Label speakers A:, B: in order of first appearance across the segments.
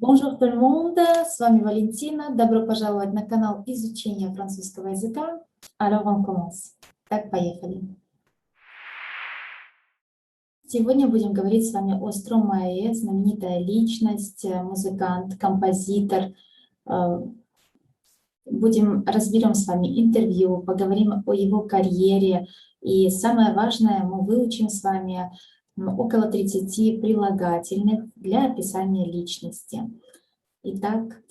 A: Bonjour tout le monde, с вами Валентина. Добро пожаловать на канал изучения французского языка. Alors on commence. Так, поехали. Сегодня будем говорить с вами о Стромае, знаменитая личность, музыкант, композитор. Разберем с вами интервью, поговорим о его карьере. И самое важное, мы выучим с вами около 30 прилагательных для описания личности. Итак,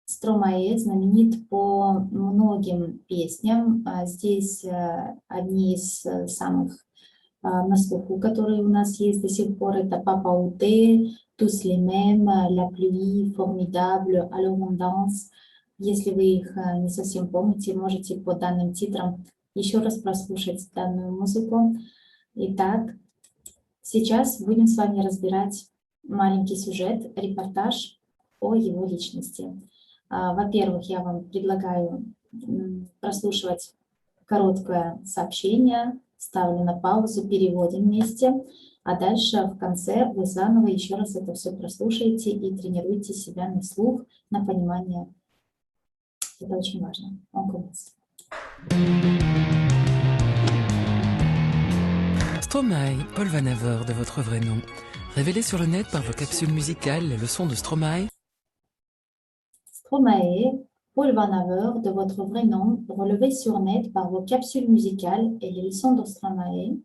A: Стромае знаменит по многим песням. Здесь одни из самых на слуху, которые у нас есть до сих пор. Это «Papa Outé», «Tous les mêmes», «La pluie», «Formidable», «Alors on danse». Если вы их не совсем помните, можете по данным титрам еще раз прослушать данную музыку. Итак, сейчас будем с вами разбирать маленький сюжет, репортаж о его личности. Во-первых, я вам предлагаю прослушивать короткое сообщение, ставлю на паузу, переводим вместе, а дальше в конце вы заново еще раз это все прослушаете и тренируете себя на слух, на понимание. Это очень важно. On commence.
B: Stromae, Paul Van Haver de votre vrai nom. Révélé sur le net par vos capsules musicales, les leçons de Stromae.
A: Stromae, Paul Van Haver de votre vrai nom, relevé sur net par vos capsules musicales et les leçons de Stromae.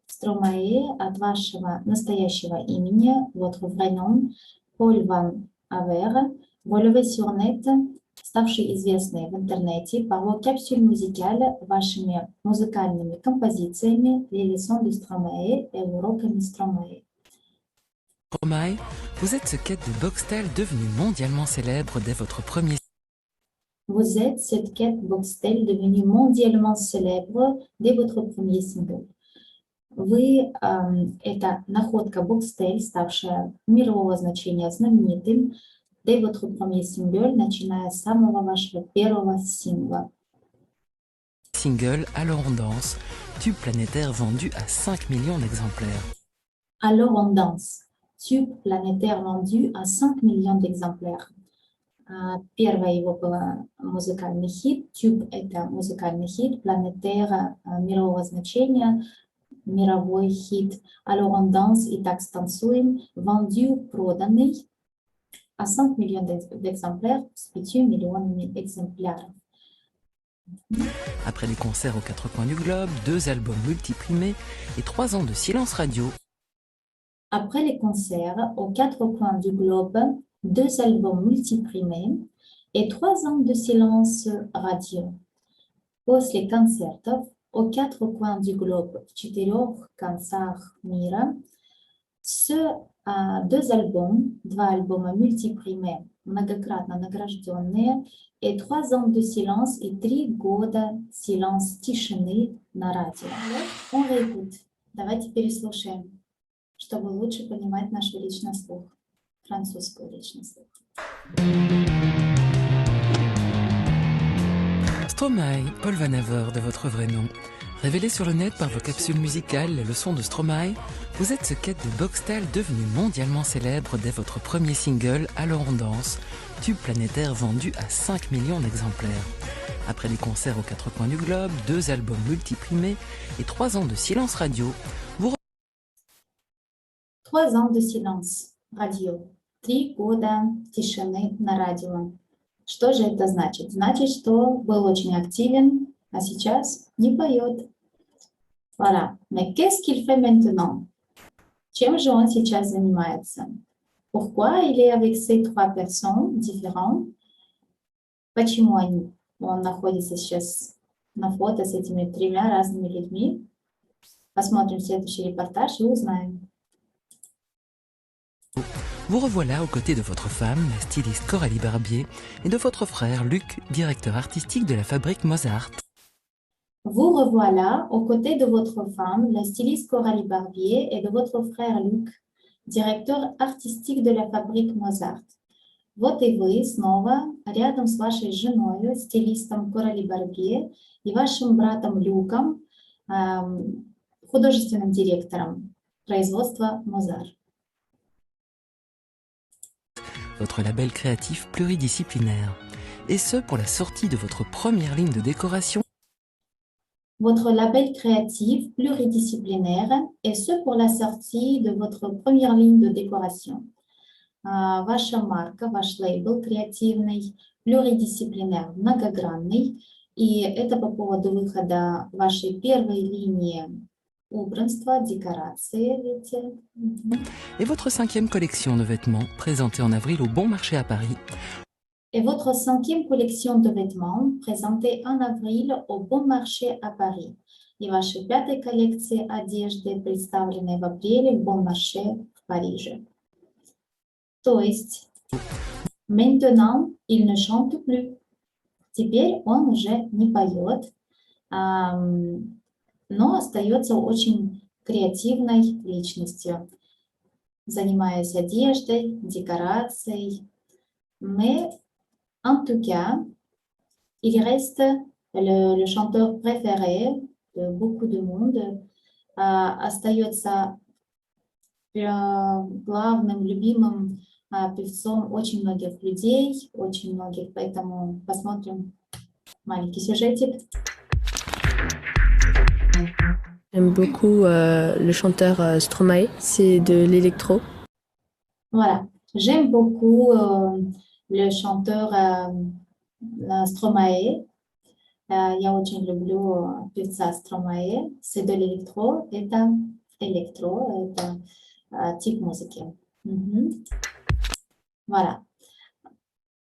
A: Stromae от вашего настоящего имени, votre vrai nom, Paul Van Haver, relevé sur net, ставший известный в интернете par vos capsules musicales, вашими музыкальными композициями, les leçons de Stromae et уроками Stromae.
B: Stromae, vous êtes ce quête de Boxtel devenu mondialement célèbre dès votre premier.
A: Vous êtes cette quête Boxtel devenue mondialement célèbre dès votre premier single. Вы это находка Boxtel, ставшая мирового значения знаменитым, dès votre premier single, начиная с самого вашего первого сингла.
B: Single Alors on danse, tube planétaire vendu à 5 millions d'exemplaires.
A: Alors on danse, tube planétaire vendu à 5 millions d'exemplaires. Первое его было музыкальный хит, tube это музыкальный хит, planétaire мирового значения, мировой хит. Alors on danse, Итак станцуем, vendu, проданный, à 5 millions d'exemplaires, с 5 миллионами экземпляров.
B: Après les concerts aux quatre coins du globe, 2 albums multiprimés et 3 ans de silence radio.
A: Après les concerts aux quatre coins du globe, 2 albums multiprimés et 3 ans de silence radio. После концертов aux quatre coins du globe, в 4 концах мира, с 2 альбома, 2 альбома multiprimés, многократно награжденные, et 3 ans de silence и 3 года silence, тишины на радио. On réécoute. Давайте переслушаем, чтобы лучше понимать нашу речь на слух, французскую речь на слух.
B: Stromae, Paul Van Haver de votre vrai nom. Révélé sur le net par vos capsules musicales, les leçons de Stromae, vous êtes ce quête de Boxtel devenu mondialement célèbre dès votre premier single Alors on danse, tube planétaire vendu à 5 millions d'exemplaires. Après les concerts aux quatre coins du globe, 2 albums multiprimés et 3 ans de silence radio,
A: 3 ans de silence radio, 3 года тишины на радио. Что же это значит? Значит, что был очень активен, а сейчас не поет. Voilà. Mais qu'est-ce qu'il fait maintenant? Чем же он сейчас занимается? Pourquoi il est avec ces 3 personnes différentes? Почему он находится сейчас на фото с этими 3 разными людьми? Посмотрим следующий репортаж и узнаем.
B: vous revoilà aux côtés de votre femme, la styliste Coralie Barbier, et de votre frère Luc, directeur artistique de la fabrique Mozart.
A: Vous revoilà aux côtés de votre femme, la styliste Coralie Barbier, et de votre frère Luc, директор артистик de la fabrique Mozart. Вот и вы снова рядом с вашей женой, стилистом Coralie Barbier, и вашим братом Люком, художественным директором производства Mozart.
B: votre label créatif pluridisciplinaire. Et ce, pour la sortie de votre première ligne de décoration.
A: Votre label créatif pluridisciplinaire, et ce pour la sortie de votre première ligne de décoration. Ваша марка, ваш лейбл креативный, pluridisciplinaire, многогранный, и это по поводу выхода вашей первой линии убранства, декорации, видите.
B: Et votre 5e collection de vêtements, présentée en avril au Bon Marché à Paris.
A: Et votre 5e collection de vêtements, présentée en avril au Bon Marché à Paris. И ваши 5-й коллекции одежды, представленной в апреле в Bon Marché в Париже. То есть, maintenant, il ne chante plus. Теперь он уже не поет, но остается очень креативной личностью, занимаясь одеждой, декорацией. Mais, en tout cas, il reste le chanteur préféré de beaucoup de monde, остается главным, любимым певцом очень многих людей, очень многих, поэтому посмотрим маленький сюжетик.
C: J'aime beaucoup le chanteur Stromae, c'est de l'électro.
A: Voilà, j'aime beaucoup le chanteur Stromae. Я очень люблю певца Stromae. C'est de l'électro, это электро, это тип музыки. Voilà.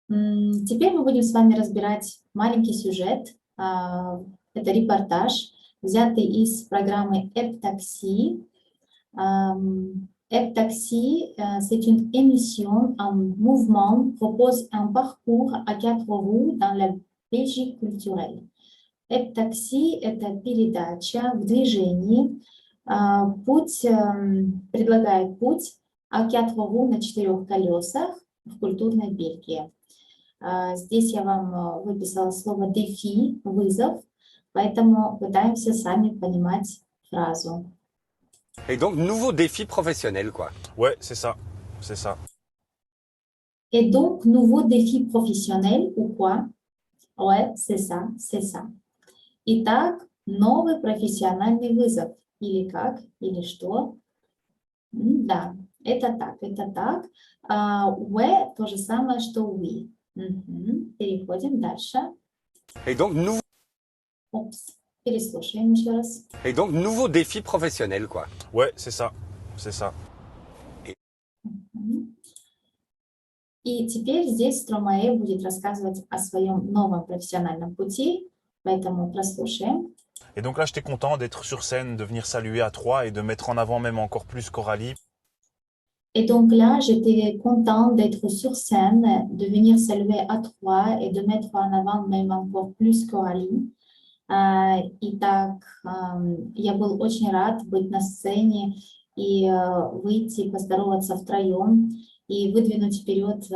A: Теперь мы будем с вами разбирать маленький сюжет. Это репортаж, взятый из программы App-Taxi. App-Taxi, c'est une émission en mouvement, propose un parcours à 4 roues dans la Belgique culturelle. App-Taxi – это передача в движении. Путь предлагает путь à 4 roues на 4 колесах в культурной Бельгии. Здесь я вам выписала слово «défi», «вызов», поэтому пытаемся сами понимать фразу.
D: Et donc, nouveau défi professionnel, quoi.
E: Ouais, c'est ça, c'est ça.
A: Et donc, nouveau défi professionnel ou quoi? Ouais, c'est ça, c'est ça. Итак, новый профессиональный вызов. Или как, или что? Да, это так, это так. Ouais, то же самое, что oui. Переходим дальше.
D: Et donc,
A: Опс, переслушаем еще раз.
D: Et donc, nouveau défi professionnel, quoi.
E: Ouais, c'est ça, c'est ça.
A: И теперь здесь Стромае будет рассказывать о своем новом профессиональном пути, поэтому прослушаем.
E: Et donc là, j'étais content d'être sur scène, de venir saluer à Troyes et de mettre en avant même encore plus Coralie.
A: Et donc là, j'étais contente d'être sur scène, de venir saluer à Troyes et de mettre en avant même encore plus Coralie. Итак, я был очень рад быть на сцене и выйти, поздороваться втроем и выдвинуть вперед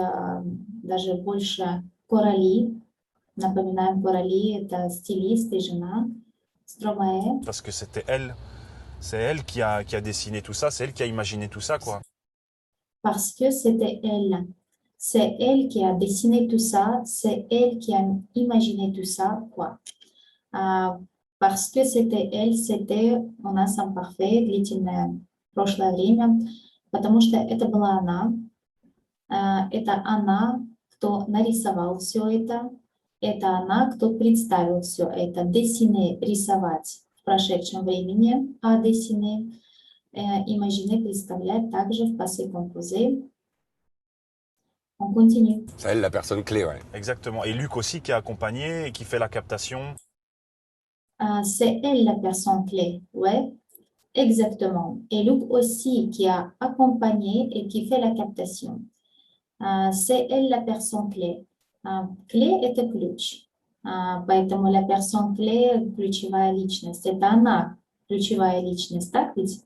A: даже больше Корали. Напоминаем, Корали – это стилист и жена Стромае.
E: Parce que c'était elle, c'est elle qui a dessiné tout ça, c'est elle qui a imaginé tout ça, quoi.
A: Parce que c'était elle. C'est elle qui a dessiné tout ça, c'est elle qui a imaginé tout ça, quoi. Parce que c'était elle, c'était у нас имперфект, длительное прошлое время, потому что это была она. Это она, кто нарисовал все это она, кто представил все это. Dessiner, рисовать в прошедшем времени, а dessiner, imaginer, представлять также в passé composé. On continue.
D: C'est elle la personne clé, ouais.
E: Exactement. Et Luc aussi qui a accompagné et qui fait la captation.
A: C'est elle la personne clé, ouais, exactement. Et Luc aussi qui a accompagné et qui fait la captation. C'est elle la personne clé. Clé – это ключ. Поэтому la personne clé – ключевая личность. Это она, ключевая личность, так ведь?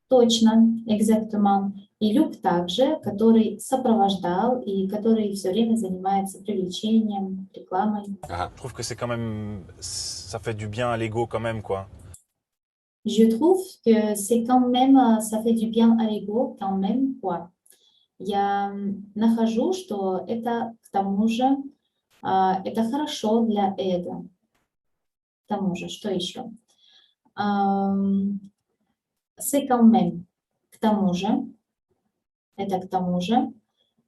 A: Точно, exactement. И Люк также, который сопровождал и который все время занимается привлечением, рекламой.
E: Je trouve que c'est quand même, ça fait du bien à l'ego quand même, quoi.
A: Je trouve que c'est quand même, ça fait du bien à l'ego quand même, quoi. Я нахожу, что это к тому же, это хорошо для эго. К тому же, что еще? C'est quand même. К тому же. Это к тому же.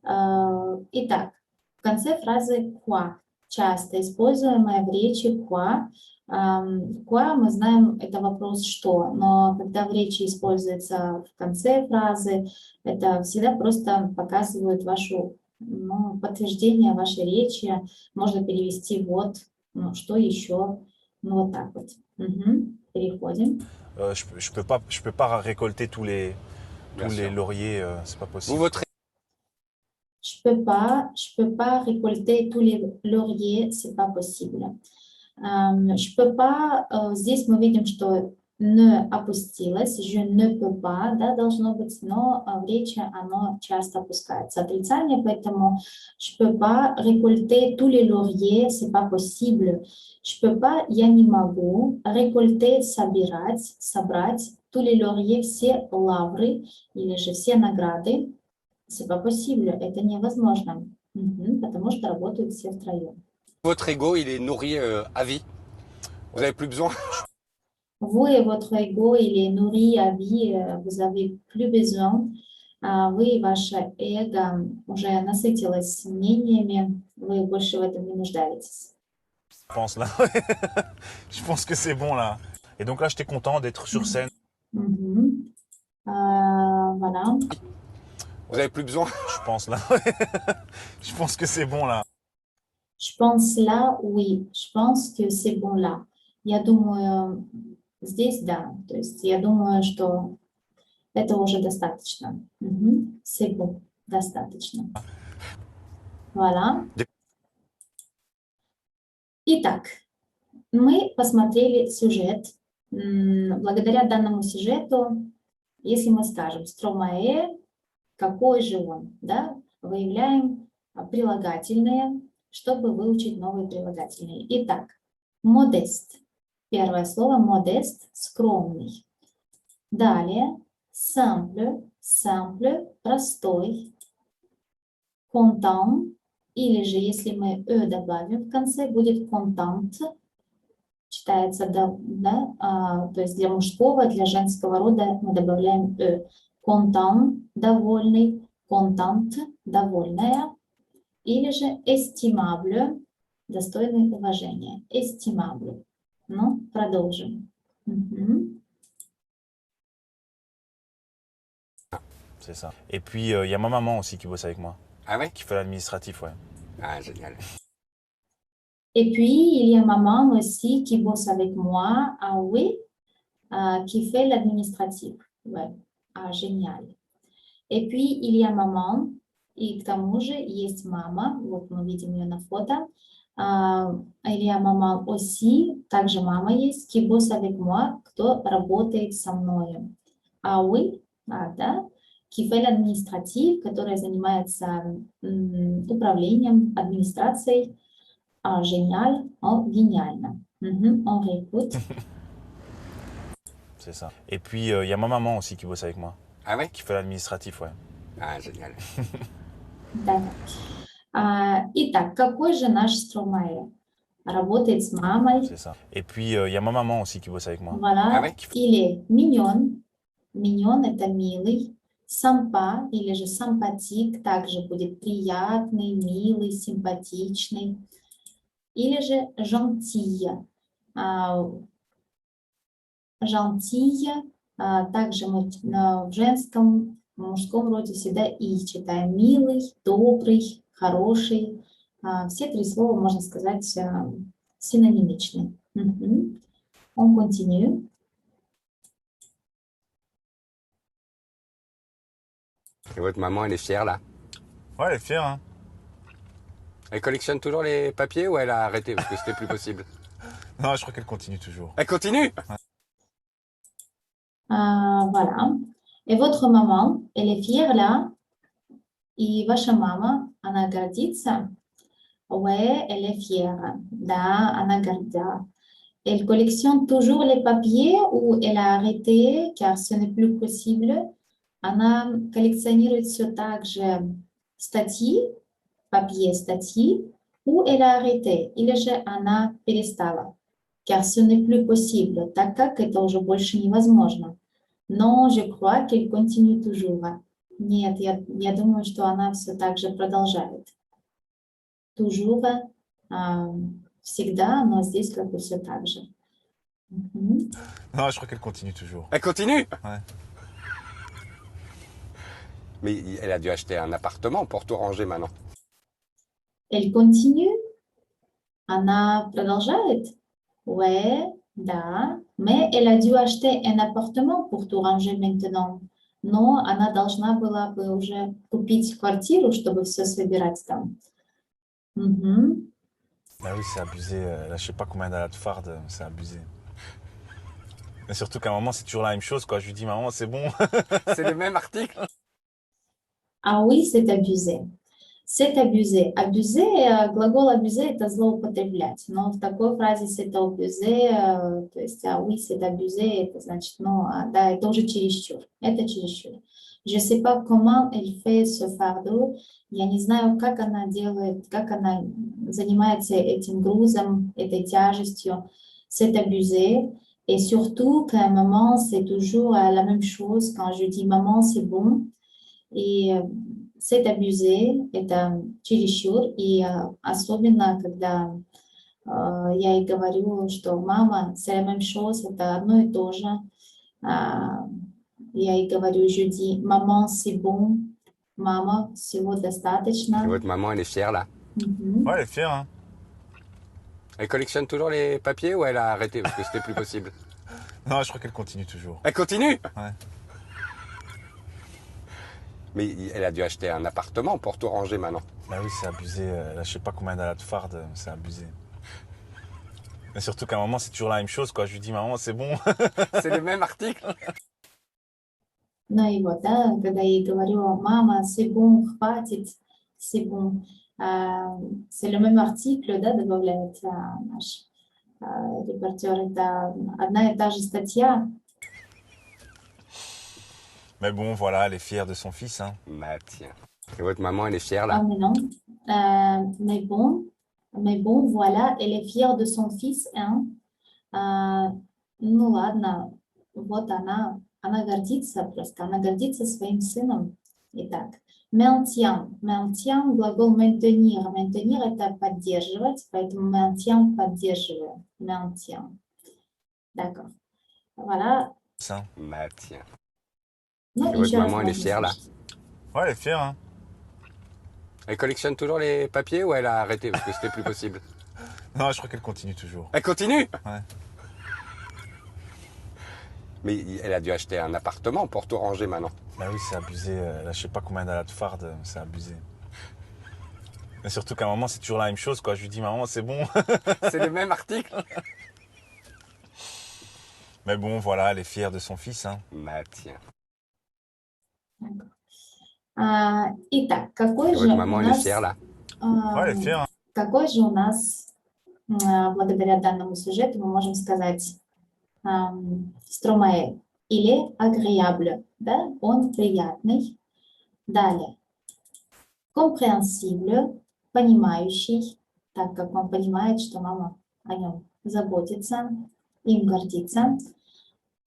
A: Итак, в конце фразы quoi, часто используемая в речи quoi. Quoi, мы знаем, это вопрос «что», но когда в речи используется в конце фразы, это всегда просто показывает вашу, подтверждение вашей речи. Можно перевести вот, что еще, вот так вот. Переходим.
E: Je peux pas récolter tous les
D: Bien sûr.
E: lauriers, c'est pas
D: Vous,
E: possible.
D: votre
A: Je peux pas récolter tous les lauriers, c'est pas possible. Je peux pas, здесь мы видим, что не опустилось, je ne peux pas, да, должно быть, но в речи оно часто опускается. Отрицание, поэтому je peux pas récolter tous les lauriers, c'est pas possible. Je peux pas, я не могу, récolter, собрать, tous les lauriers, все лавры, или же все награды, c'est pas possible, это невозможно, потому что работают все втроем.
D: votre ego, il est nourri à vie. Vous n'avez plus besoin.
A: Vous et votre ego, il est nourri à vie, vous avez plus besoin. Вы и ваше эго уже насытилось мнениями, вы больше в этом не нуждаетесь.
E: Je pense là. Je pense que c'est bon là. Et donc là, j'étais content d'être sur scène.
A: Voilà.
D: Vous n'avez plus besoin.
E: Je pense là. Je pense que c'est bon là.
A: Je pense là, oui, je pense que c'est bon là. Я думаю, здесь да, то есть я думаю, что это уже достаточно. C'est bon, достаточно. Voilà. Итак, мы посмотрели сюжет. Благодаря данному сюжету, если мы скажем Stromae, какой же он, да, выявляем прилагательные, чтобы выучить новые прилагательные. Итак, modeste. Первое слово modeste, скромный. Далее, simple, простой. Content, или же если мы добавим в конце, будет content. Читается, да, то есть для мужского, для женского рода мы добавляем content, довольный, content, довольная. Или же estimable, достойный уважения. Estimable. Ну, продолжим.
E: C'est ça. Et puis, il y a ma maman aussi qui bosse avec moi,
D: Ah ouais?
E: qui fait l'administratif, ouais.
D: Ah, génial.
A: Et puis, il y a maman aussi qui bosse avec moi, oui, qui fait l'administratif. Ouais. Génial. Et puis, il y a maman, и к тому же есть мама, вот мы видим ее на фото. Il y a maman aussi, также мама есть, qui bosse avec moi, кто работает со мной. Oui, да, qui fait l'administratif, которая занимается управлением, администрацией. Génial, гениально. On réécoute.
E: C'est ça. Et puis, il y a ma maman aussi qui bosse avec moi,
D: Ah ouais?
E: qui fait l'administratif, ouais.
D: Ah, génial.
A: Да. Итак, какой же наш Stromae? Работает с мамой.
E: C'est ça. Et puis, il y a ma maman aussi qui bosse avec moi.
A: Voilà.
D: Ah ouais?
A: Il est mignon. Mignon – это милый. Sympa или же sympathique также будет приятный, милый, симпатичный. Или же gentille. Gentille. Также мы в женском, в мужском роде всегда и читаем. Милый, добрый, хороший. Все три слова, можно сказать, синонимичны. On continue.
D: Et votre maman, elle est fière là?
E: Ouais, elle est fière, hein.
D: Elle collectionne toujours les papiers ou elle a arrêté parce que c'était plus possible?
E: Non, je crois qu'elle continue toujours.
D: Elle continue?
A: Voilà. Et votre maman, elle est fière là. И ваша мама, она гордится. Ouais, elle est fière. Да, она горда. Elle collectionne toujours les papiers ou elle a arrêté car ce n'est plus possible? Она коллекционирует все так же статьи, papier статьи, ou elle a arrêté, или же она перестала. Car ce n'est plus possible, так как это уже больше невозможно. Non, je crois qu'elle continue toujours. Нет, я думаю, что она все так же продолжает. Toujours, всегда, но здесь как бы все так же. Мгм.
E: Non, je crois qu'elle continue toujours.
D: Elle continue?
E: Ouais.
D: Mais elle a dû acheter un appartement pour tout ranger maintenant.
A: Elle continue, она продолжает. Ouais, да, mais elle a dû acheter un appartement pour tout ranger maintenant. Но она должна была бы уже купить квартиру, чтобы все собирать там. Мгм.
E: Bah oui, c'est abusé. Là, je sais pas combien elle a de farde, c'est abusé. Et surtout qu'à un moment, c'est toujours la même chose, quoi. Je lui dis, maman, c'est bon.
D: C'est les mêmes articles?
A: А oui, c'est abusé. C'est abusé. Абюзе, глагол абюзе – это злоупотреблять. Но в такой фразе c'est abusé, то есть oui, c'est abusé, это значит, ну, да, это уже чересчур. Это чересчур. Je sais pas comment elle fait ce fardeau. Я не знаю, как она делает, как она занимается этим грузом, этой тяжестью. C'est abusé. Et surtout qu'à un moment, c'est toujours la même chose. Quand je dis maman, c'est bon. И c'est abusé, это чересчур, и особенно, когда я ей говорю, что мама, c'est la même chose, это одно и то же. Я ей говорю, je dis, maman, c'est bon, мама, всего
D: Et
A: достаточно.
D: votre maman, elle est fière là.
A: Мгм.
E: Ouais, elle est fière, hein.
D: Elle collectionne toujours les papiers ou elle a arrêté parce que c'était plus possible?
E: Non, je crois qu'elle continue toujours.
D: Elle continue?
E: Ouais.
D: Mais elle a dû acheter un appartement pour tout ranger maintenant.
E: Bah oui, c'est abusé. Là, je sais pas combien elle a de farde, c'est abusé. Et surtout qu'à un moment, c'est toujours la même chose, quoi. Je lui dis, maman, c'est bon.
D: C'est les mêmes articles?
A: Ну и вот, да, когда я ей говорю, мама, c'est bon, хватит, c'est bon. C'est le même article, да, добавляет наш репортер, это одна и та же статья.
E: Mais bon, voilà, elle est fière de son fils, hein.
D: Bah tiens. Et votre maman, elle est fière là.
A: Mais non. Mais bon, voilà, elle est fière de son fils, hein. Ну ладно, вот она гордится просто, она гордится своим сыном. Итак, maintien, maintien, глагол maintenir, maintenir это поддерживать, поэтому maintien поддерживаю, maintien. D'accord. Voilà.
E: Ça.
D: Bah tiens.
A: Ну,
D: Et votre
A: еще раз
D: maman, elle est
A: можно
D: fière là.
A: слушать.
E: Ouais, elle est fière, hein.
D: Elle collectionne toujours les papiers ou elle a arrêté parce que c'était plus possible?
E: Non, je crois qu'elle continue toujours.
D: Elle continue?
E: Ouais.
D: Mais elle a dû acheter un appartement pour tout ranger maintenant.
E: Bah oui, c'est abusé. Là, je sais pas combien elle a de farde, c'est abusé. Et surtout qu'à un moment, c'est toujours la même chose, quoi. Je lui dis, maman, c'est bon.
D: C'est les mêmes articles?
E: Mais bon, voilà, elle est fière de son fils, hein.
D: Bah tiens.
A: Итак, какой
D: Et
A: же
D: votre
A: у
D: maman, elle est
A: нас,
D: fière là.
E: Ouais, elle est fière, hein.
A: какой же у нас, благодаря данному сюжету, мы можем сказать Стромае или agréable, да, он приятный. Далее, compréhensible, понимающий, так как он понимает, что мама о нем заботится, им гордится.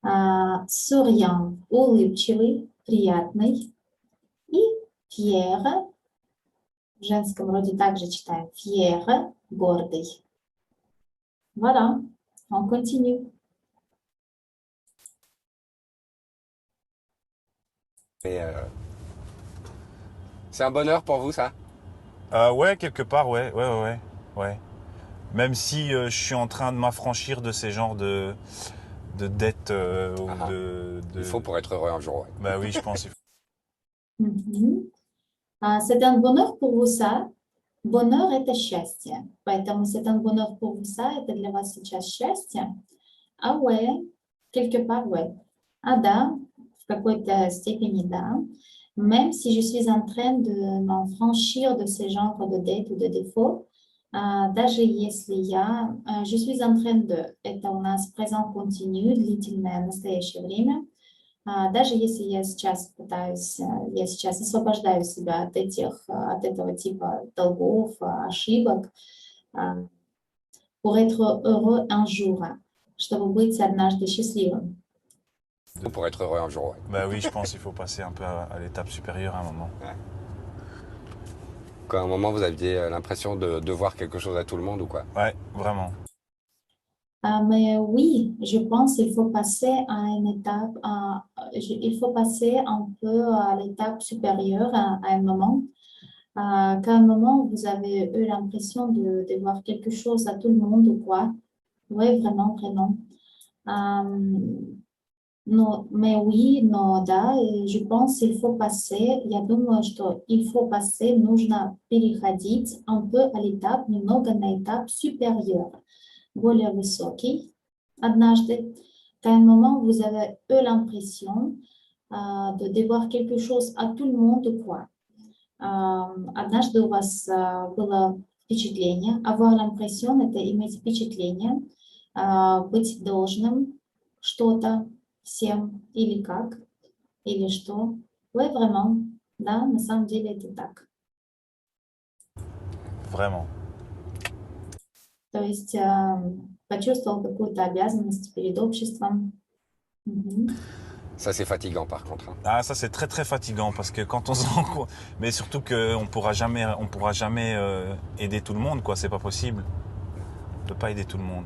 A: Souriant, улыбчивый, приятный. И fier, в женском роде также читаем fier, гордый. Voilà, on continue.
D: Et c'est un bonheur pour vous ça?
E: Ouais, quelque part, ouais. Même si je suis en train de m'affranchir de ces genres de dettes ou
D: Ah.
E: de...
D: Il faut pour être heureux un jour. Ouais.
E: Bah oui, je pense.
A: Мгм. C'est un bonheur pour vous ça. Bonheur – это счастье. Поэтому c'est un bonheur pour vous ça. Это для вас сейчас счастье. А ouais, quelque part, ouais. А да, в какой-то степени да. Même si je suis en train de m'en franchir de ces genres de dettes ou de défauts, даже если je suis en train de, это у нас présent continu, длительное настоящее время, Даже если я сейчас я сейчас освобождаю себя от этого типа долгов, ошибок, а, pour être heureux un jour, чтобы быть однажды счастливым.
D: Pour être heureux un jour, ouais.
E: Bah oui, je pense qu'il faut passer un peu à l'étape supérieure à un moment.
D: Qu'à un moment, vous aviez l'impression de devoir quelque chose à tout le monde ou quoi?
E: Ouais, vraiment.
A: Mais oui, je pense qu'il faut passer à une étape, il faut passer un peu à l'étape supérieure à un moment. Qu'à un moment, vous avez eu l'impression de devoir quelque chose à tout le monde ou quoi. Oui, vraiment, vraiment. Но, mais oui, но да, je pense qu'il faut passer, я думаю, что il faut passer, нужно переходить un peu à l'étape, немного на этап supérieur, более высокий. Однажды, qu'à un moment, vous avez eu l'impression de devoir quelque chose à tout le monde ou quoi. Однажды у вас было впечатление, avoir l'impression, это иметь впечатление, быть должным что-то всем или как, или что. Oui, vraiment, да, на самом деле это так.
E: Vraiment.
A: То есть почувствовал какую-то обязанность перед обществом. Мгм.
D: Ça, c'est fatigant par contre, hein.
E: Ah, ça c'est très très fatigant parce que quand on se rend compte, mais surtout qu'on pourra jamais aider tout le monde, quoi. C'est pas possible. On peut pas aider tout le monde.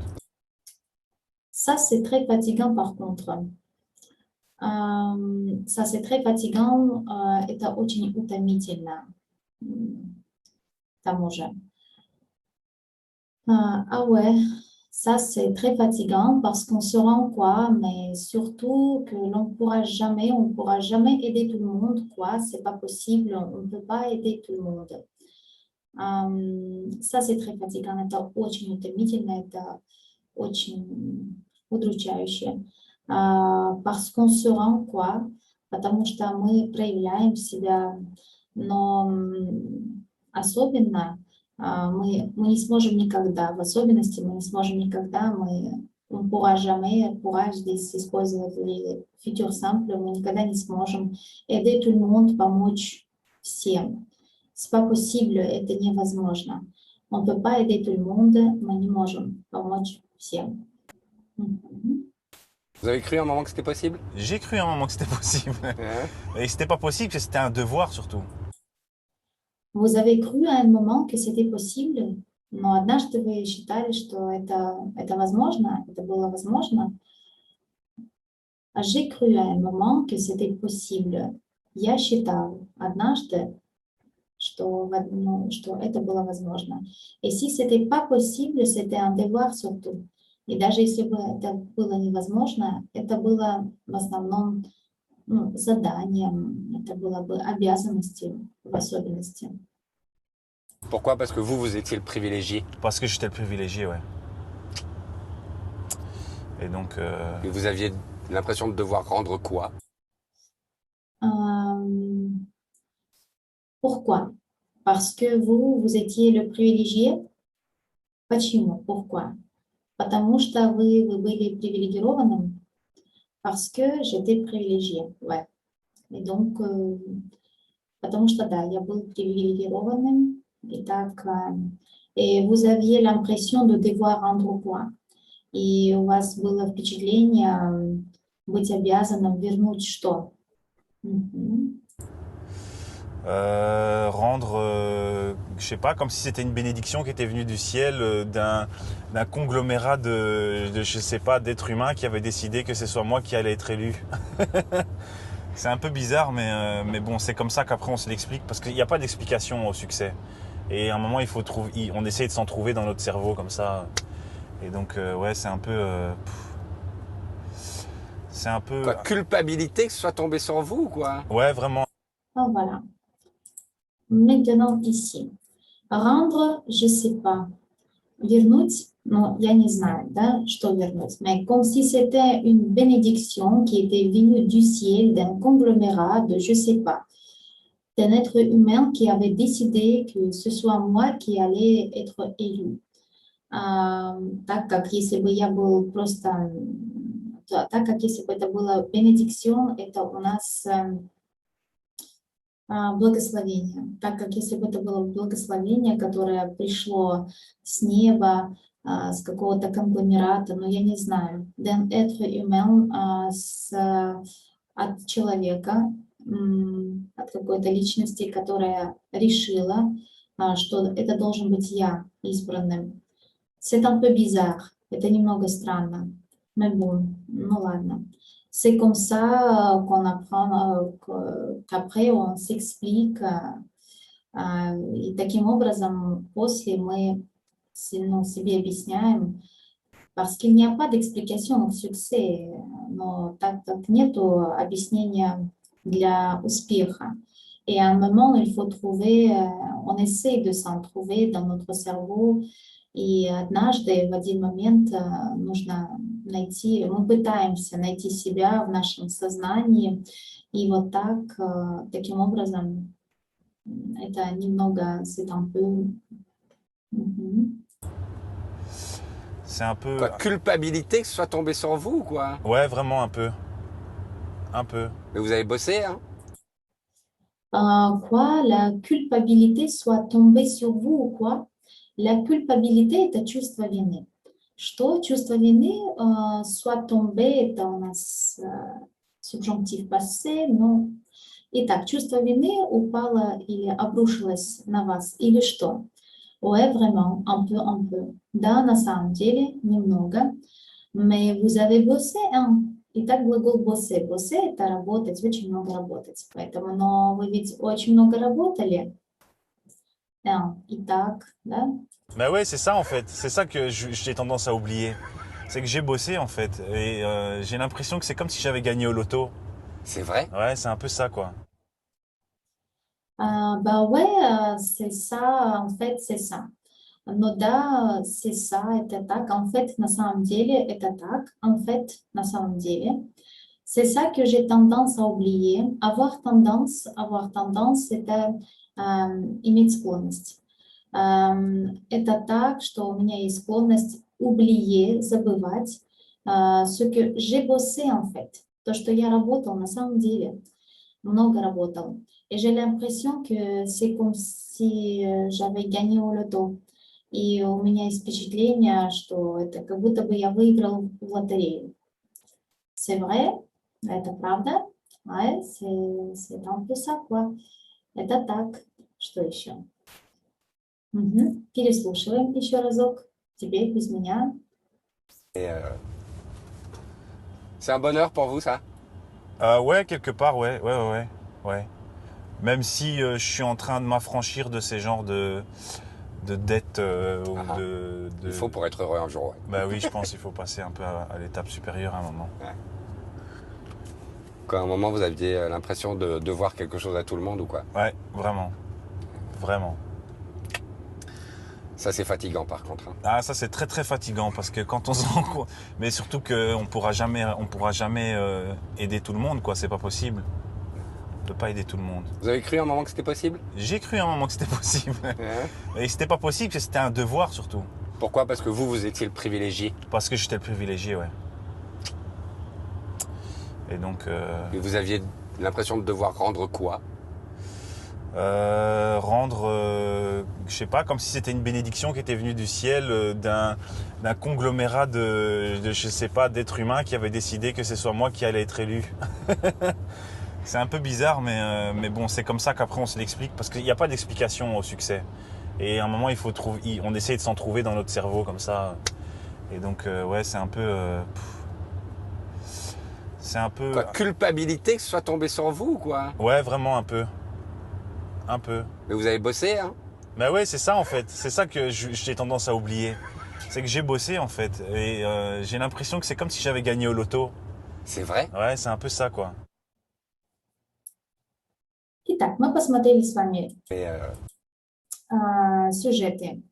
A: Ça, c'est très fatigant par contre. Ça, c'est très fatigant, это очень утомительно. К тому же. Ouais, ça c'est très fatigant parce qu'on se rend quoi, mais surtout que on pourra jamais aider tout le monde, quoi, c'est pas possible, on ne peut pas aider tout le monde. Ça c'est très fatigant, это очень утомительно, это очень удручающе. Parce qu'on se rend quoi, потому что мы проявляем себя, но особенно мы не сможем никогда, в особенности мы не сможем никогда, on pourra jamais, pourra здесь использовать futur simple, мы никогда не сможем aider tout le monde, помочь всем. C'est pas possible, это невозможно. On ne peut pas aider tout le monde, мы не можем помочь всем.
D: Vous avez cru à un moment que c'était possible?
E: J'ai cru à un moment que c'était possible. Et c'était pas possible, que c'était un devoir surtout.
A: Vous avez cru à un moment que c'était possible, но однажды вы считали, что это возможно, это было возможно. J'ai cru à un moment que c'était possible. Я считал однажды, что это было возможно. Et si c'était pas possible, c'était un devoir surtout. И даже если бы это было невозможно, это было в основном заданием, это было бы обязанностью в особенности.
D: Pourquoi? Parce que vous étiez le privilégié.
E: Parce que j'étais le privilégié, ouais. Et donc...
D: Et vous aviez l'impression de devoir rendre quoi?
A: Pourquoi? Parce que vous étiez le privilégié. Почему? Pourquoi? Потому что вы были привилегированным. Parce que j'étais privilégié, ouais. Et donc, потому что, да, я был привилегированным. Итак, et vous aviez l'impression de devoir rendre quoi? И у вас было впечатление быть обязанным вернуть что?
E: Rendre, je sais pas, comme si c'était une bénédiction qui était venue du ciel d'un conglomérat je sais pas, d'êtres humains qui avaient décidé que ce soit moi qui allais être élu. C'est un peu bizarre, mais bon, c'est comme ça qu'après on se l'explique, parce qu'il n'y a pas d'explication au succès. Et à un moment, on essaye de s'en trouver dans notre cerveau comme ça. Et donc, ouais, c'est un peu...
D: Quoi, culpabilité que ce soit tombé sur vous ou quoi?
E: Ouais, vraiment.
A: Ah, voilà. Maintenant, ici. Rendre, je sais pas. Вернуть, ну, я не знаю, да, что вернуть. Mais comme si c'était une bénédiction qui était venue du ciel, d'un conglomérat de, je sais pas, d'un être humain qui avait décidé que ce soit moi qui allais être élu. Так как если бы я был просто так как если бы это было бенедиксион, это у нас благословение, так как если бы это было благословение, которое пришло с неба, с какого-то конгломерата, но я не знаю, then это от человека, от какой-то личности, которая решила, что это должен быть я избранным. C'est un peu bizarre, это немного странно, mais bon, ну ладно. C'est comme ça qu'on apprend, qu'après on s'explique, и таким образом после мы себе объясняем, parce qu'il n'y a pas d'explication au succès, но так как нету объяснения для успеха. Et à un moment, il faut trouver, on essaie de s'en trouver dans notre cerveau, и однажды, в один момент, нужно найти, мы пытаемся найти себя в нашем сознании, и вот так, таким образом, это немного, c'est un peu...
E: C'est un peu...
D: Quoi, culpabilité que ce soit tombé sur vous, quoi.
E: Ouais, vraiment un peu. Un peu.
D: Mais vous avez bossé, hein?
A: Quoi, la culpabilité soit tombée sur vous ou quoi? La culpabilité – это чувство вины. Что чувство вины soit tombé – это у нас subjonctif passé, но... Итак, чувство вины упало или обрушилось на вас, или что? Ouais, vraiment, un peu. Да, на самом деле, немного. Mais vous avez bossé, hein? Итак, глагол bosser. Bosser – это работать, очень много работать. Поэтому, но вы ведь очень много работали. Итак, да?
E: Bah ouais, c'est ça en fait. C'est ça que j'ai tendance à oublier. C'est que j'ai bossé en fait. Et j'ai l'impression que c'est comme si j'avais gagné au loto.
D: C'est vrai?
E: Ouais, c'est un peu ça quoi.
A: Bah ouais, c'est ça, en fait, c'est ça. Но да, c'est ça, это так. En fait, на самом деле, это так. En fait, на самом деле. C'est ça que j'ai tendance à oublier. Avoir tendance, это иметь склонность. Это так, что у меня есть склонность oublier, забывать ce que j'ai bossé, en fait. То, что я работал на самом деле. Много работал. Et j'ai l'impression que c'est comme si j'avais gagné au loto. И у меня есть впечатление, что это как будто бы я выиграл в лотерею. C'est vrai? Это правда? Ouais, c'est un peu ça, quoi. Это так. Что еще? Переслушиваем еще разок. Теперь без меня.
D: Et c'est un bonheur pour vous, ça?
E: Ouais, quelque part, ouais. Même si je suis en train de m'affranchir de ces genres de dettes ou de...
D: Il faut pour être heureux un jour, ouais.
E: Bah oui, je pense qu'il faut passer un peu à l'étape supérieure à un moment.
D: Ouais. Quoi, à un moment, vous aviez l'impression de devoir quelque chose à tout le monde ou quoi?
E: Ouais, vraiment. Vraiment.
D: Ça, c'est fatigant, par contre, hein.
E: Ah, ça c'est très très fatigant parce que quand on se rend compte... Mais surtout qu'on pourra jamais aider tout le monde, quoi. C'est pas possible. On peut pas aider tout le monde.
D: Vous avez cru à un moment que c'était possible?
E: J'ai cru à un moment que c'était possible. Et c'était pas possible, c'était un devoir surtout.
D: Pourquoi? Parce que vous étiez le privilégié.
E: Parce que j'étais le privilégié, ouais. Et donc...
D: Et vous aviez l'impression de devoir rendre quoi?
E: Je sais pas, comme si c'était une bénédiction qui était venue du ciel d'un conglomérat de, je sais pas, d'êtres humains qui avaient décidé que ce soit moi qui allais être élu. C'est un peu bizarre, mais bon, c'est comme ça qu'après on se l'explique, parce qu'il n'y a pas d'explication au succès. Et à un moment, on essaye de s'en trouver dans notre cerveau comme ça. Et donc, ouais, c'est un peu... c'est un peu...
D: Quoi, culpabilité que ce soit tombé sur vous ou quoi?
E: Ouais, vraiment un peu. Un peu.
D: Mais vous avez bossé, hein?
E: Bah ouais, c'est ça en fait. C'est ça que j'ai tendance à oublier. C'est que j'ai bossé en fait. Et j'ai l'impression que c'est comme si j'avais gagné au loto.
D: C'est vrai?
E: Ouais, c'est un peu ça quoi.
A: Итак, мы посмотрели с вами
D: Et
A: сюжеты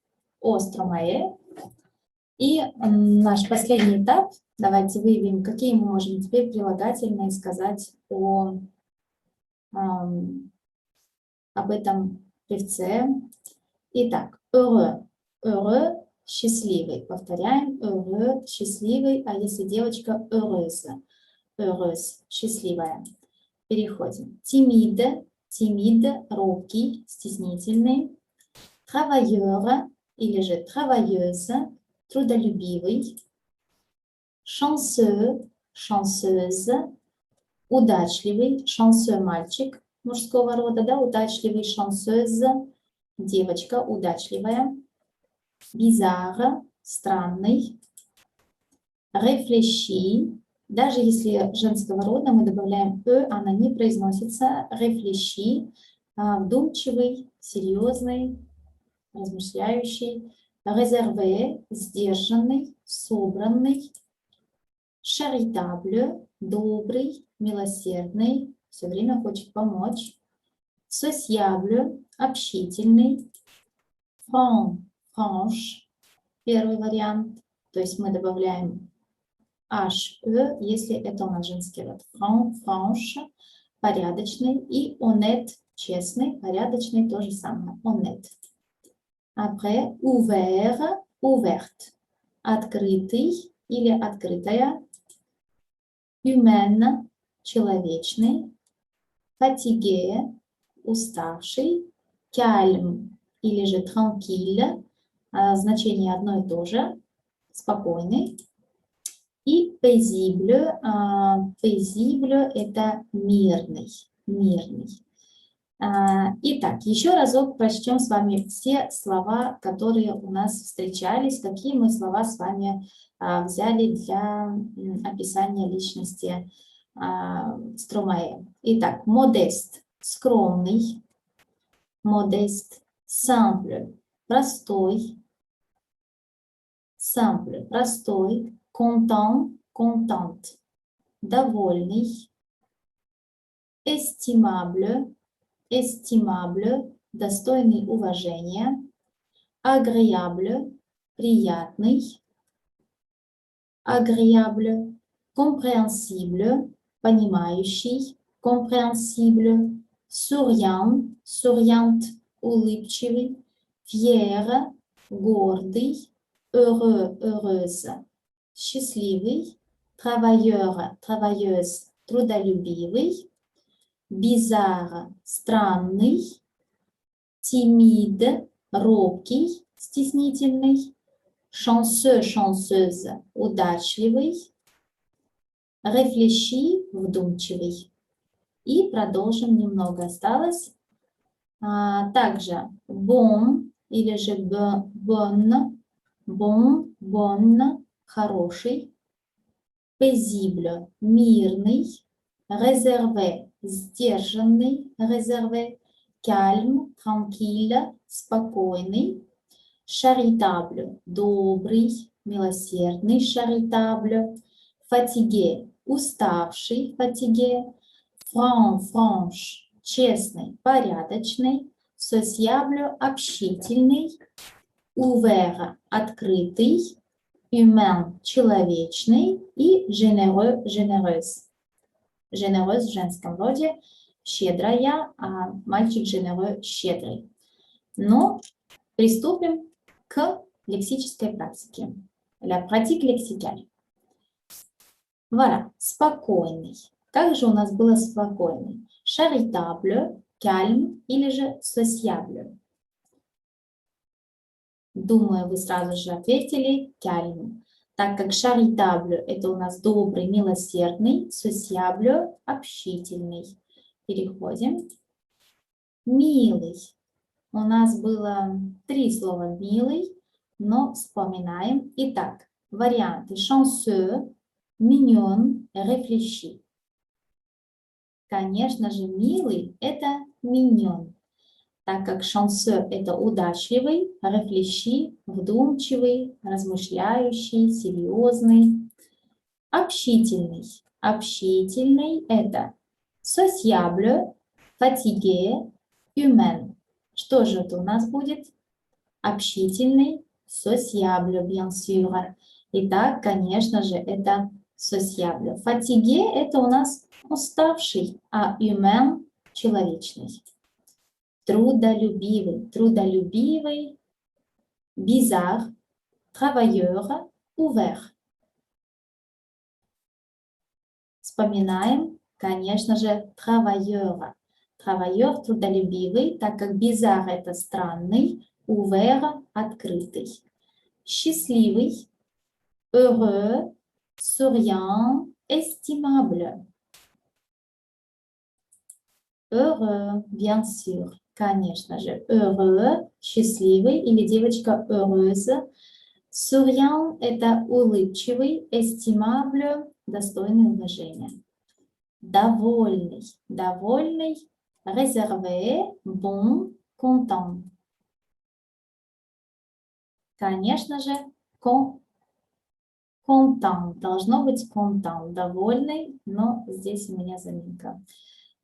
A: о Стромае. И наш последний этап. Давайте выявим, какие мы можем теперь прилагательные сказать об этом певце. Итак, heureux. Heureux счастливый. Повторяем, heureux, счастливый, а если девочка, heureuse, heureuse, счастливая. Переходим. Timide, timide, робкий, стеснительный. Travailleur или же travailleuse, трудолюбивый. Chanceux, chanceuse, удачливый, chanceux мальчик мужского рода, да, удачливый, chanceuse, девочка удачливая. Bizarre, странный. Réfléchi, даже если женского рода мы добавляем она не произносится. Réfléchi, вдумчивый, серьезный, размышляющий. Réservé, сдержанный, собранный. Charitable, добрый, милосердный, все время хочет помочь. Sociable, общительный. Franc, franche, первый вариант. То есть мы добавляем HE, если это у нас женский род. Franc, franche, порядочный. И honnête, честный, порядочный, то же самое. Honnête. Après, ouvert, ouverte, открытый или открытая. Humaine, человечный. Fatigué, уставший. Calme или же tranquille, значение одно и то же, спокойный. И paisible, paisible это мирный, мирный. Итак, еще разок прочтем с вами все слова, которые у нас встречались, какие мы слова с вами взяли для описания личности Стромае. Итак, modeste, скромный, modeste, simple, простой, simple, простой, content, contente, довольный, estimable, estimable, достойный уважения, agréable, приятный, agréable, compréhensible, понимающий, compréhensible, souriant, souriante, улыбчивый, fier, гордый, heureux, heureuse, счастливый, travailleur, travailleuse, трудолюбивый, bizarre, странный, timide, робкий, стеснительный, chanceux, chanceuse, удачливый, réfléchi, вдумчивый. И продолжим, немного осталось. Также bon или же bonne, bon, bonne, хороший, paisible, мирный, réservé, сдержанный, réservé, calme, tranquille, спокойный, charitable, добрый, милосердный, charitable, fatigué, уставший, fatigué, franc, franche, честный, порядочный, sociable, общительный, ouvert, открытый, humain, человечный и généreux, généreuse. Généreuse в женском роде, щедрая, а мальчик généreux, щедрый. Но приступим к лексической практике. La pratique lexicale. Voilà, спокойный. Как же у нас было спокойный? Charitable, calme или же sociable? Думаю, вы сразу же ответили calme. Так как charitable это у нас добрый, милосердный, sociable общительный. Переходим. Милый. У нас было 3 слова милый, но вспоминаем. Итак, варианты chanceux, mignon, réfléchi. Конечно же, милый – это mignon, так как chanceux – это удачливый, réfléchi – вдумчивый, размышляющий, серьезный. Общительный. Общительный – это sociable, fatigué, humain. Что же это у нас будет? Общительный, sociable, bien sûr. Итак, конечно же, это sociable. Fatigué – это у нас уставший, а humain – человечный. Трудолюбивый. Трудолюбивый. Bizarre. Travailleur, ouvert. Вспоминаем, конечно же, travailleur. Travailleur трудолюбивый, так как bizarre это странный, ouvert открытый. Счастливый, heureux, souriant, estimable. Heureux, bien sûr, конечно же. Heureux, счастливый, или девочка heureuse. Souriant – это улыбчивый, estimable – достойный уважения. Довольный, довольный, réservé, bon, content. Конечно же, content, должно быть content, довольный, но здесь у меня заминка.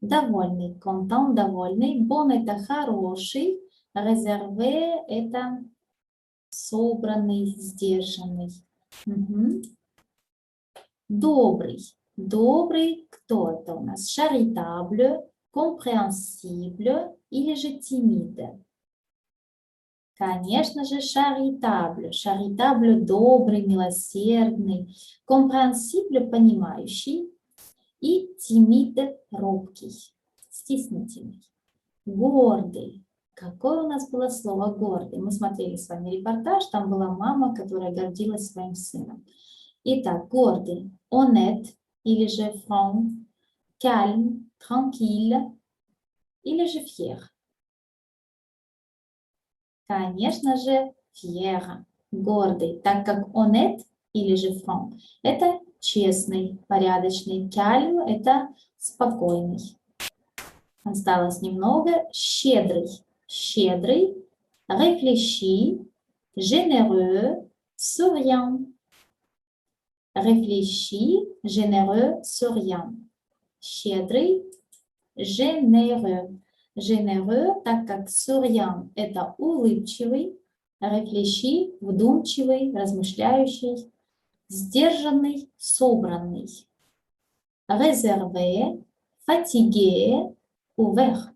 A: Довольный, content, довольный, bon – это хороший, réservé – это собранный, сдержанный. Угу. Добрый. Добрый, кто это у нас? Charitable, compréhensible или же timide? Конечно же, charitable. Charitable – добрый, милосердный. Compréhensible – понимающий. И timide – робкий, стеснительный. Гордый. Какое у нас было слово «гордый»? Мы смотрели с вами репортаж, там была мама, которая гордилась своим сыном. Итак, гордый, honnête, или же franc, calme, tranquille, или же fier. Конечно же, fier, гордый, так как honnête, или же franc, это честный, порядочный, calme, это спокойный. Осталось немного, щедрый. Щедрый, réfléchi, généreux, souriant. Réfléchi, généreux, souriant. Щедрый, généreux. Généreux, так как souriant – это улыбчивый, réfléchi – вдумчивый, размышляющий, сдержанный, собранный. Réservé, fatigué, ouvert.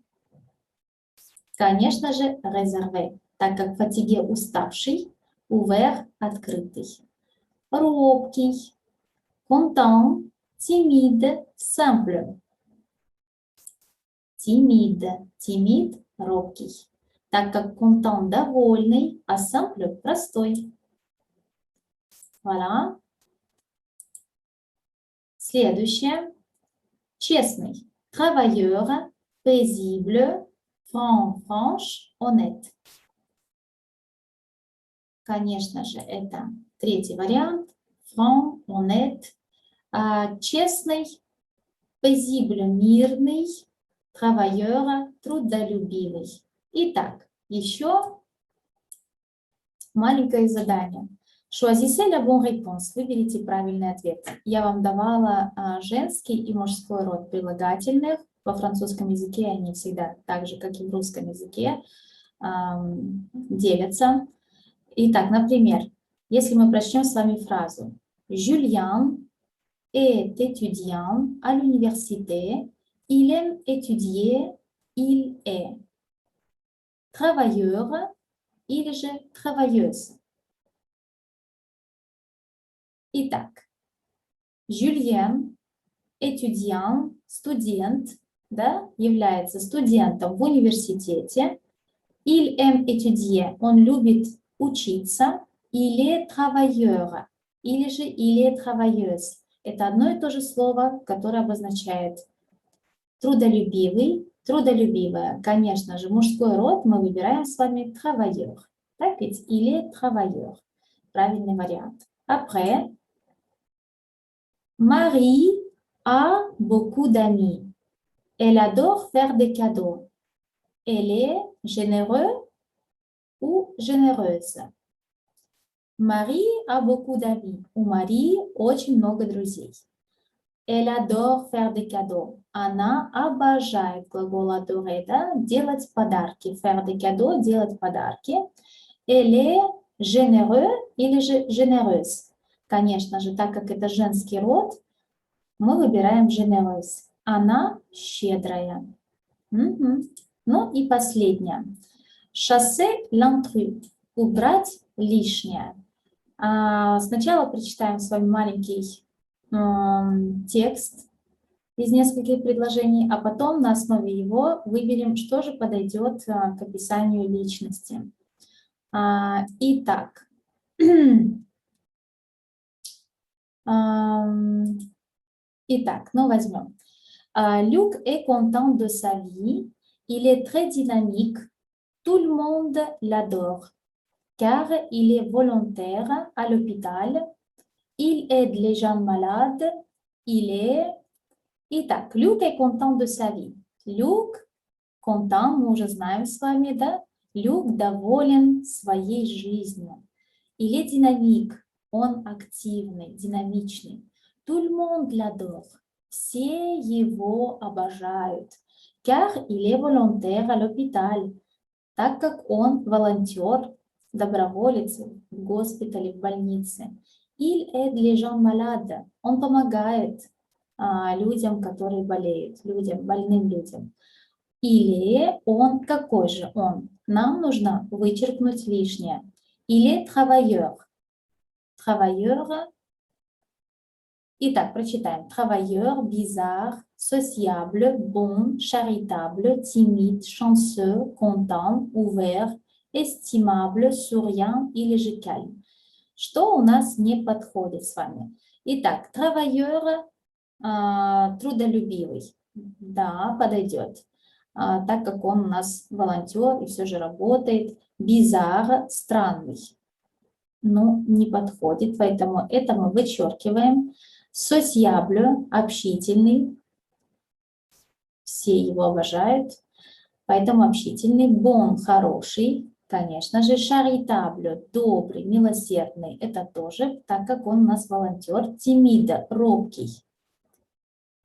A: Конечно же, réservé, так как fatigué – уставший, ouvert – открытый. Робкий, content, timide, simple. Timide, timide, робкий, так как content – довольный, а simple – простой. Voilà. Следующее. Честный. Travailleur, paisible, franc, franche, honnête. Конечно же, это третий вариант. Franc, honnête. Честный, paisible, мирный, travailleur, трудолюбивый. Итак, еще маленькое задание. Choisissez la bonne réponse. Выберите правильный ответ. Я вам давала женский и мужской род прилагательных. Во французском языке они всегда так же, как и в русском языке, делятся. Итак, например, если мы прочтем с вами фразу Julien est étudiant à l'université, il aime étudier, il est travailleur или же travailleuse. Итак, Julien, étudiant, студент, да, является студентом в университете. Il aime étudier, он любит учиться. Il est travailleur, или же il est travailleuse. Это одно и то же слово, которое обозначает трудолюбивый, трудолюбивая. Конечно же, мужской род мы выбираем с вами travailleur. Так ведь il est travailleur. Правильный вариант. Après, Marie a beaucoup d'amis. Elle adore faire des cadeaux. Elle est généreuse ou généreuse. Marie a beaucoup d'amis. У Марии очень много друзей. Elle adore faire des cadeaux. Она обожает, глагол adorer, да, делать подарки. Faire des cadeaux, делать подарки. Elle est généreuse или же généreuse. Конечно же, так как это женский род, мы выбираем généreuse. Она щедрая. Угу. Ну и последнее. Chasser l'intrus. Убрать лишнее. Сначала прочитаем с вами маленький текст из нескольких предложений, а потом на основе его выберем, что же подойдет к описанию личности. Итак, возьмем. Luc est content de sa vie, il est très dynamique, tout le monde l'adore, car il est volontaire à l'hôpital, il aide les gens malades, il est... Итак, Люк est content de sa vie. Люк content, мы уже знаем с вами, да? Люк доволен своей жизнью. Il est dynamique, он активный, динамичный. Tout le monde l'adore, все его обожают. Car il est volontaire à l'hôpital, так как он волонтер, доброволец в госпитале, в больнице. Il aide les gens malades, он помогает людям, которые болеют, больным людям. Или он, какой же он? Нам нужно вычеркнуть лишнее. Il est travailleur. Travailleur. Итак, прочитаем. Travailleur, bizarre, sociable, bon, charitable, timide, chanceux, content, ouvert, estimable, souriant или же calme. Что у нас не подходит с вами? Итак, travailleur, трудолюбивый. Да, подойдет. Так как он у нас волонтер и все же работает. Bizarre, странный. Ну, не подходит, поэтому это мы вычеркиваем. Sociable, общительный. Все его обожают, поэтому общительный. Bon, хороший. Конечно же, charitable, добрый, милосердный. Это тоже, так как он у нас волонтер. Timide, робкий.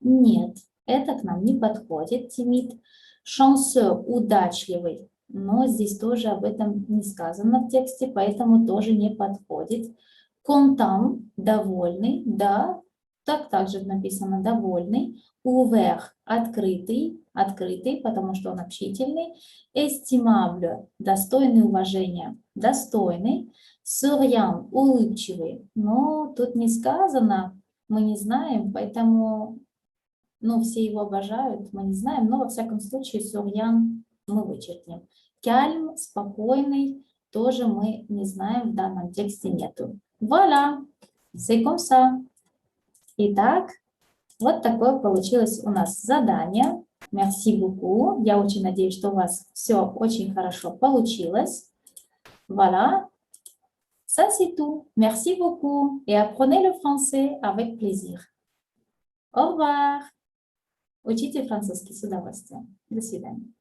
A: Нет, это к нам не подходит. Timide. Chanceux, удачливый. Но здесь тоже об этом не сказано в тексте, поэтому тоже не подходит. Content, довольный, да, так также написано довольный. Ouvert, открытый, потому что он общительный. Estimable, достойный уважения, достойный. Souriant, улыбчивый. Но тут не сказано, мы не знаем, поэтому, все его обожают, мы не знаем, но во всяком случае souriant мы вычеркнем. Calme, спокойный, тоже мы не знаем, в данном тексте нету. Voilà, c'est comme ça. Итак, вот такое получилось у нас задание. Merci beaucoup. Я очень надеюсь, что у вас все очень хорошо получилось. Voilà. Ça, c'est tout. Merci beaucoup. Et apprenez le français avec plaisir. Au revoir. Учите французский с удовольствием. До свидания.